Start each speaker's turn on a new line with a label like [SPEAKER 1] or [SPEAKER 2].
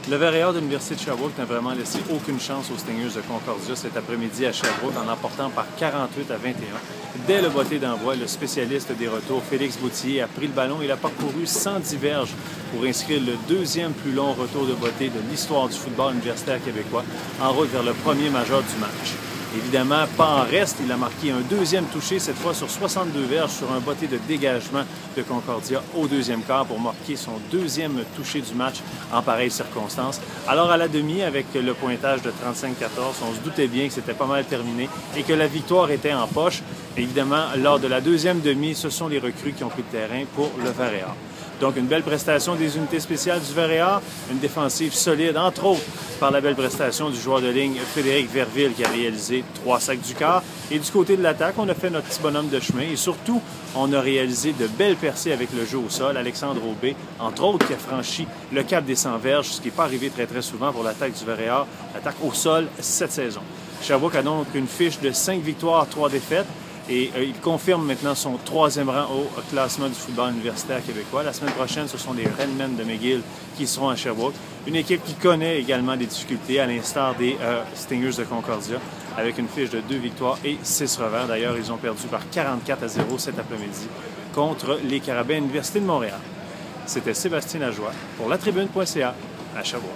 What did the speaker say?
[SPEAKER 1] Le Varéor de l'Université de Sherbrooke n'a vraiment laissé aucune chance aux Stingers de Concordia cet après-midi à Sherbrooke en emportant par 48-21. Dès le botté d'envoi, le spécialiste des retours, Félix Boutier, a pris le ballon et l'a parcouru 110 verges pour inscrire le deuxième plus long retour de botté de l'histoire du football universitaire québécois en route vers le premier majeur du match. Évidemment, pas en reste, il a marqué un deuxième touché, cette fois sur 62 verges, sur un botté de dégagement de Concordia au deuxième quart pour marquer son deuxième touché du match en pareille circonstance. Alors à la demi, avec le pointage de 35-14, on se doutait bien que c'était pas mal terminé et que la victoire était en poche. Évidemment, lors de la deuxième demi, ce sont les recrues qui ont pris le terrain pour le Varéor. Donc, une belle prestation des unités spéciales du Varéor, une défensive solide, entre autres, par la belle prestation du joueur de ligne Frédéric Verville qui a réalisé 3 sacs du quart. Et du côté de l'attaque, on a fait notre petit bonhomme de chemin et surtout, on a réalisé de belles percées avec le jeu au sol. Alexandre Aubé, entre autres, qui a franchi le cap des 100 verges, ce qui n'est pas arrivé très souvent pour l'attaque du Varéor, l'attaque au sol cette saison. Sherbrooke a donc une fiche de 5 victoires, 3 défaites. Et il confirme maintenant son 3e rang au classement du football universitaire québécois. La semaine prochaine, ce sont les Redmen de McGill qui seront à Sherbrooke. Une équipe qui connaît également des difficultés, à l'instar des Stingers de Concordia, avec une fiche de 2 victoires et 6 revers. D'ailleurs, ils ont perdu par 44-0 cet après-midi contre les Carabins Université de Montréal. C'était Sébastien Lajoie pour latribune.ca à Sherbrooke.